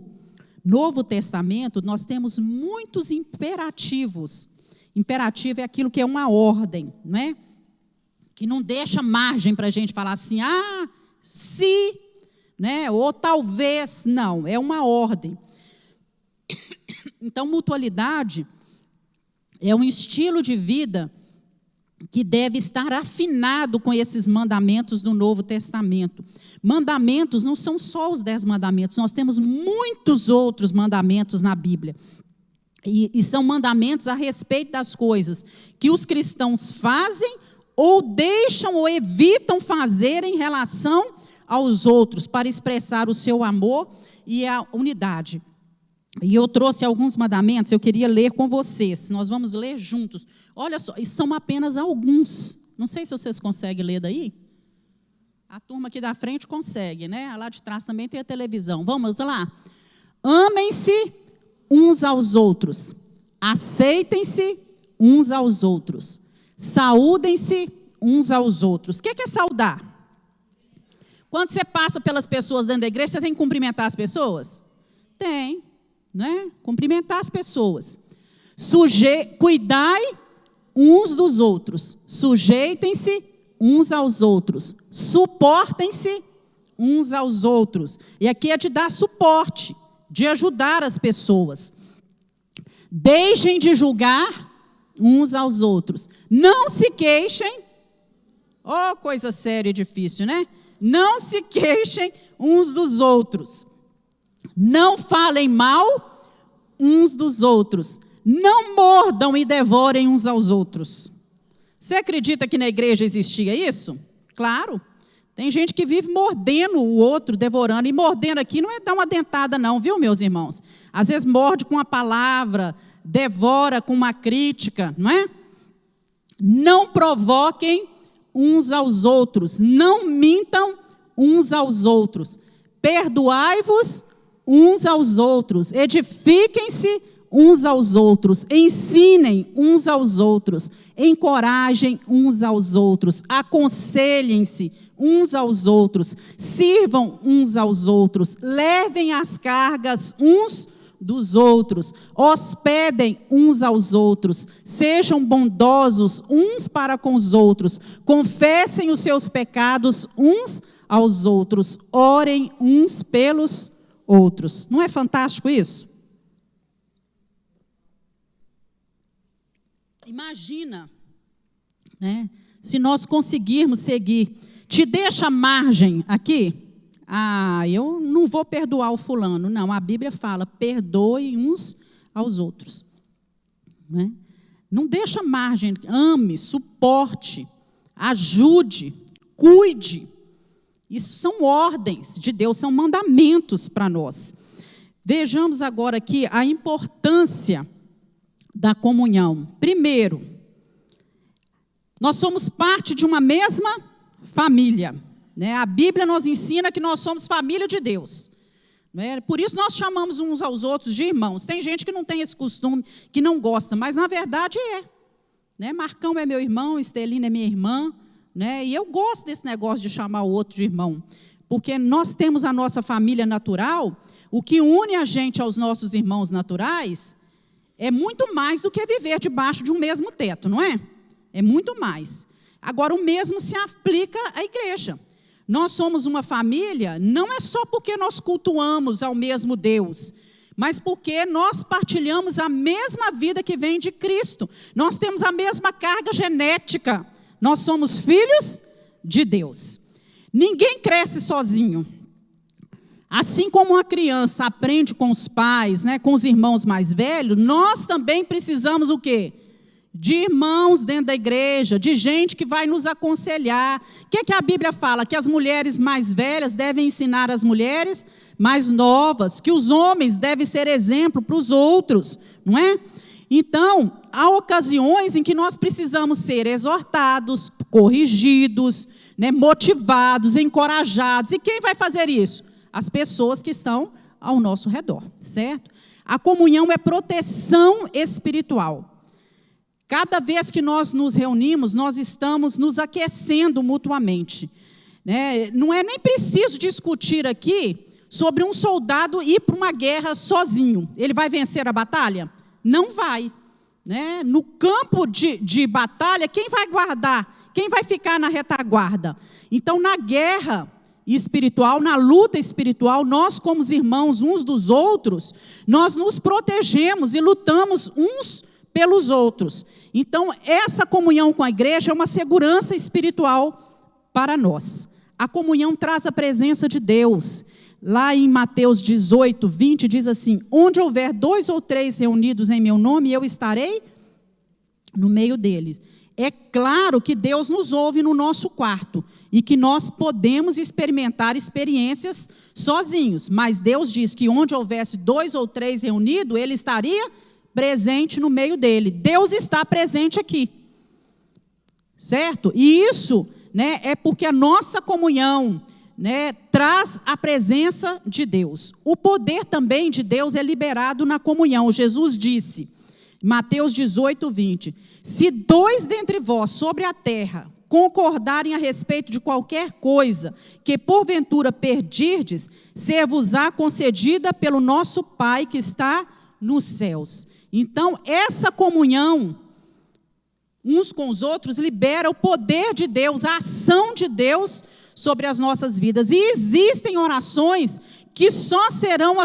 Novo Testamento, nós temos muitos imperativos. Imperativo é aquilo que é uma ordem, não é? Que não deixa margem para a gente falar assim, se, né? Ou talvez, não, é uma ordem. Então, mutualidade é um estilo de vida que deve estar afinado com esses mandamentos do Novo Testamento. Mandamentos não são só os 10 mandamentos, nós temos muitos outros mandamentos na Bíblia. E são mandamentos a respeito das coisas que os cristãos fazem ou deixam ou evitam fazer em relação aos outros, para expressar o seu amor e a unidade. E eu trouxe alguns mandamentos, eu queria ler com vocês. Nós vamos ler juntos. Olha só, e são apenas alguns. Não sei se vocês conseguem ler daí. A turma aqui da frente consegue, né? Lá de trás também tem a televisão. Vamos lá. Amem-se uns aos outros. Aceitem-se uns aos outros. Saúdem-se uns aos outros. O que é saudar? Quando você passa pelas pessoas dentro da igreja, você tem que cumprimentar as pessoas? Tem. Né? Cumprimentar as pessoas. Cuidai uns dos outros. Sujeitem-se uns aos outros. Suportem-se uns aos outros. E aqui é de dar suporte, de ajudar as pessoas. Deixem de julgar uns aos outros. Não se queixem. Oh, coisa séria e difícil, né? Não se queixem uns dos outros. Não falem mal uns dos outros. Não mordam e devorem uns aos outros. Você acredita que na igreja existia isso? Claro. Tem gente que vive mordendo o outro, devorando. E mordendo aqui não é dar uma dentada não, viu, meus irmãos? Às vezes morde com uma palavra, devora com uma crítica, não é? Não provoquem uns aos outros. Não mintam uns aos outros. Perdoai-vos uns aos outros, edifiquem-se uns aos outros, ensinem uns aos outros, encorajem uns aos outros, aconselhem-se uns aos outros, sirvam uns aos outros, levem as cargas uns dos outros, hospedem uns aos outros, sejam bondosos uns para com os outros, confessem os seus pecados uns aos outros, orem uns pelos outros. Não é fantástico isso? Imagina, né, se nós conseguirmos seguir. Te deixa margem aqui? Eu não vou perdoar o fulano. Não, a Bíblia fala, perdoe uns aos outros. Né? Não deixa margem, ame, suporte, ajude, cuide. Isso são ordens de Deus, são mandamentos para nós. Vejamos agora aqui a importância da comunhão. Primeiro, nós somos parte de uma mesma família. Né? A Bíblia nos ensina que nós somos família de Deus. Né? Por isso nós chamamos uns aos outros de irmãos. Tem gente que não tem esse costume, que não gosta, mas na verdade é. Né? Marcão é meu irmão, Estelina é minha irmã. Né? E eu gosto desse negócio de chamar o outro de irmão. porque nós temos a nossa família natural, o que une a gente aos nossos irmãos naturais é muito mais do que viver debaixo de um mesmo teto, não é? É muito mais. Agora, o mesmo se aplica à igreja. Nós somos uma família, não é só porque nós cultuamos ao mesmo Deus, mas porque nós partilhamos a mesma vida que vem de Cristo. Nós temos a mesma carga genética. Nós somos filhos de Deus. Ninguém cresce sozinho. Assim como uma criança aprende com os pais, né, com os irmãos mais velhos, nós também precisamos o quê? De irmãos dentro da igreja, de gente que vai nos aconselhar. O que a Bíblia fala? Que as mulheres mais velhas devem ensinar as mulheres mais novas, que os homens devem ser exemplo para os outros, não é? Então, há ocasiões em que nós precisamos ser exortados, corrigidos, né, motivados, encorajados. E quem vai fazer isso? As pessoas que estão ao nosso redor, certo? A comunhão é proteção espiritual. Cada vez que nós nos reunimos, nós estamos nos aquecendo mutuamente, né? Não é nem preciso discutir aqui sobre um soldado ir para uma guerra sozinho. Ele vai vencer a batalha? Não vai, né? No campo de batalha, quem vai guardar? Quem vai ficar na retaguarda? Então, na guerra espiritual, na luta espiritual, nós como irmãos uns dos outros, nós nos protegemos e lutamos uns pelos outros. Então, essa comunhão com a igreja é uma segurança espiritual para nós. A comunhão traz a presença de Deus. Lá em Mateus 18, 20, diz assim: onde houver 2 ou 3 reunidos em meu nome, eu estarei no meio deles. É claro que Deus nos ouve no nosso quarto e que nós podemos experimentar experiências sozinhos, mas Deus diz que onde houvesse 2 ou 3 reunidos, Ele estaria presente no meio dele. Deus está presente aqui, certo? E isso, né, é porque a nossa comunhão, né, traz a presença de Deus. O poder também de Deus é liberado na comunhão. Jesus disse, Mateus 18, 20, se 2 dentre vós sobre a terra concordarem a respeito de qualquer coisa que porventura perdirdes, ser-vos-á concedida pelo nosso Pai que está nos céus. Então, essa comunhão uns com os outros libera o poder de Deus, a ação de Deus sobre as nossas vidas. E existem orações que só serão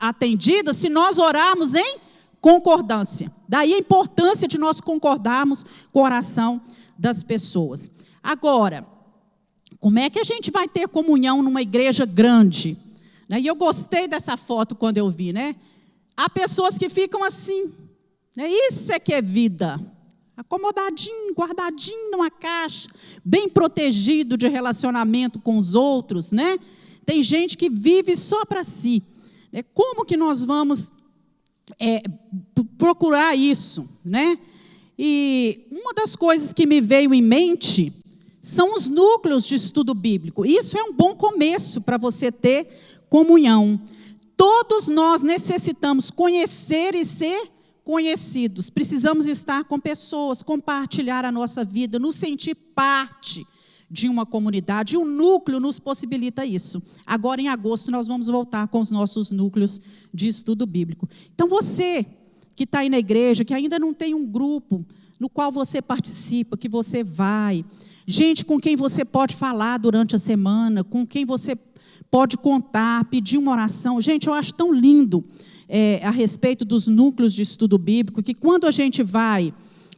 atendidas se nós orarmos em concordância. Daí a importância de nós concordarmos com a oração das pessoas. Agora, como é que a gente vai ter comunhão numa igreja grande? E eu gostei dessa foto quando eu vi, né? Há pessoas que ficam assim, né? Isso é que é vida. Acomodadinho, guardadinho numa caixa, bem protegido de relacionamento com os outros, né? Tem gente que vive só para si. Como que nós vamos procurar isso, né? E uma das coisas que me veio em mente são os núcleos de estudo bíblico. Isso é um bom começo para você ter comunhão. Todos nós necessitamos conhecer e ser conhecidos. Precisamos estar com pessoas, compartilhar a nossa vida, nos sentir parte de uma comunidade. E o núcleo nos possibilita isso. Agora, em agosto, nós vamos voltar com os nossos núcleos de estudo bíblico. Então, você que está aí na igreja, que ainda não tem um grupo no qual você participa, que você vai, gente com quem você pode falar durante a semana, com quem você pode contar, pedir uma oração. Gente, eu acho tão lindo a respeito dos núcleos de estudo bíblico, que quando a gente vai,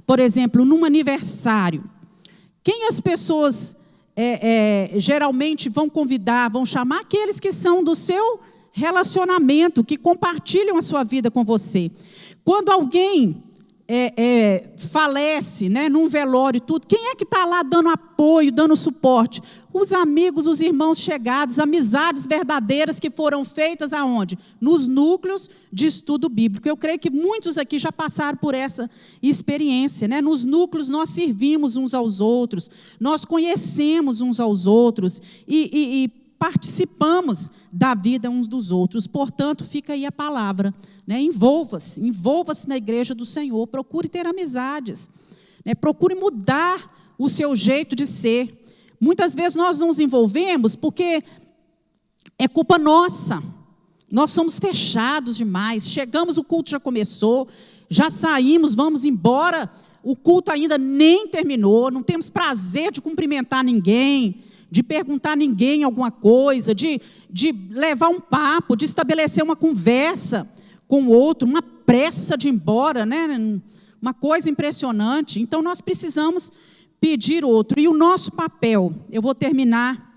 por exemplo, num aniversário, quem as pessoas geralmente vão convidar, vão chamar? Aqueles que são do seu relacionamento, que compartilham a sua vida com você. Quando alguém falece, né, num velório e tudo, quem é que está lá dando apoio, dando suporte? Os amigos, os irmãos chegados, amizades verdadeiras que foram feitas aonde? Nos núcleos de estudo bíblico. Eu creio que muitos aqui já passaram por essa experiência, né? Nos núcleos nós servimos uns aos outros, nós conhecemos uns aos outros e participamos da vida uns dos outros. Portanto, fica aí a palavra, né? Envolva-se na igreja do Senhor, procure ter amizades, né? Procure mudar o seu jeito de ser. Muitas vezes nós não nos envolvemos porque é culpa nossa. Nós somos fechados demais. Chegamos, o culto já começou, já saímos, vamos embora. O culto ainda nem terminou, não temos prazer de cumprimentar ninguém, de perguntar a ninguém alguma coisa, de levar um papo, de estabelecer uma conversa com o outro, uma pressa de ir embora, né? Uma coisa impressionante. Então nós precisamos pedir outro. E o nosso papel, eu vou terminar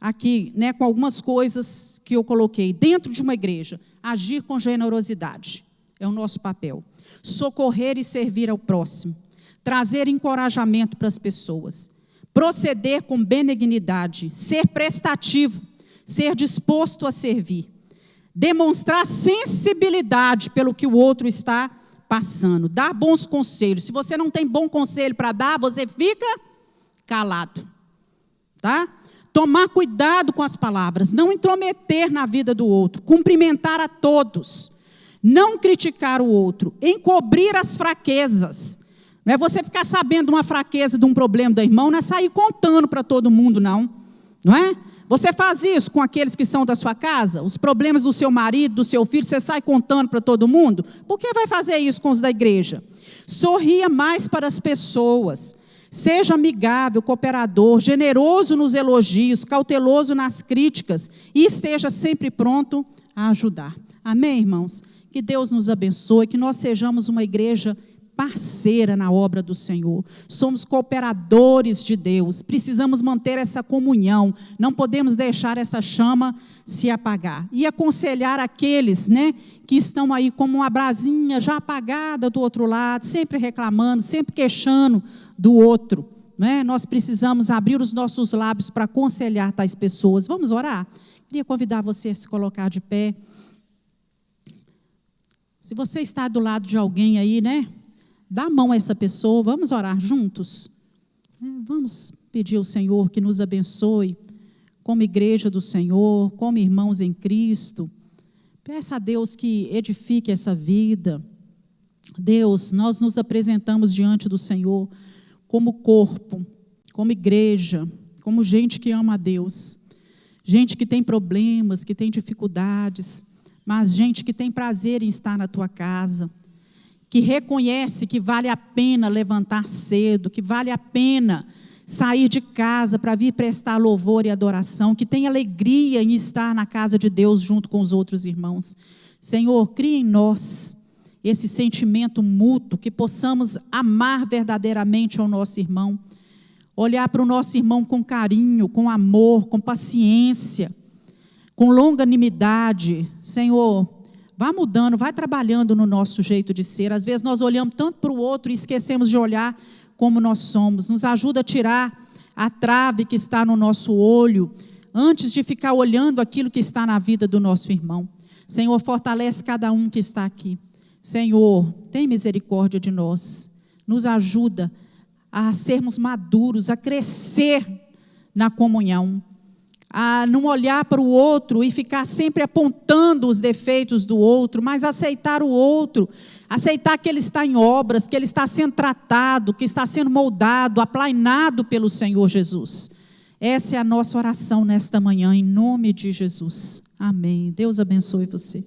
aqui, né, com algumas coisas que eu coloquei. Dentro de uma igreja, agir com generosidade é o nosso papel. Socorrer e servir ao próximo. Trazer encorajamento para as pessoas, proceder com benignidade, ser prestativo, ser disposto a servir, demonstrar sensibilidade pelo que o outro está passando, dar bons conselhos. Se você não tem bom conselho para dar, você fica calado, tá? Tomar cuidado com as palavras, não intrometer na vida do outro, cumprimentar a todos, não criticar o outro, encobrir as fraquezas. Não é você ficar sabendo de uma fraqueza, de um problema do irmão, não é sair contando para todo mundo, não é? Você faz isso com aqueles que são da sua casa? Os problemas do seu marido, do seu filho, você sai contando para todo mundo? Por que vai fazer isso com os da igreja? Sorria mais para as pessoas, seja amigável, cooperador, generoso nos elogios, cauteloso nas críticas e esteja sempre pronto a ajudar. Amém, irmãos? Que Deus nos abençoe, que nós sejamos uma igreja parceira na obra do Senhor, somos cooperadores de Deus, precisamos manter essa comunhão, não podemos deixar essa chama se apagar, e aconselhar aqueles, né, que estão aí como uma brasinha já apagada do outro lado, sempre reclamando, sempre queixando do outro, né? Nós precisamos abrir os nossos lábios para aconselhar tais pessoas. Vamos orar? Queria convidar você a se colocar de pé. Se você está do lado de alguém aí, né, dá a mão a essa pessoa, vamos orar juntos. Vamos pedir ao Senhor que nos abençoe, como igreja do Senhor, como irmãos em Cristo. Peça a Deus que edifique essa vida. Deus, nós nos apresentamos diante do Senhor como corpo, como igreja, como gente que ama a Deus. Gente que tem problemas, que tem dificuldades, mas gente que tem prazer em estar na tua casa, que reconhece que vale a pena levantar cedo, que vale a pena sair de casa para vir prestar louvor e adoração, que tem alegria em estar na casa de Deus junto com os outros irmãos. Senhor, cria em nós esse sentimento mútuo, que possamos amar verdadeiramente ao nosso irmão, olhar para o nosso irmão com carinho, com amor, com paciência, com longanimidade. Senhor, vá mudando, vai trabalhando no nosso jeito de ser. Às vezes nós olhamos tanto para o outro e esquecemos de olhar como nós somos. Nos ajuda a tirar a trave que está no nosso olho, antes de ficar olhando aquilo que está na vida do nosso irmão. Senhor, fortalece cada um que está aqui. Senhor, tem misericórdia de nós. Nos ajuda a sermos maduros, a crescer na comunhão, a não olhar para o outro e ficar sempre apontando os defeitos do outro, mas aceitar o outro, aceitar que ele está em obras, que ele está sendo tratado, que está sendo moldado, aplainado pelo Senhor Jesus. Essa é a nossa oração nesta manhã, em nome de Jesus. Amém. Deus abençoe você.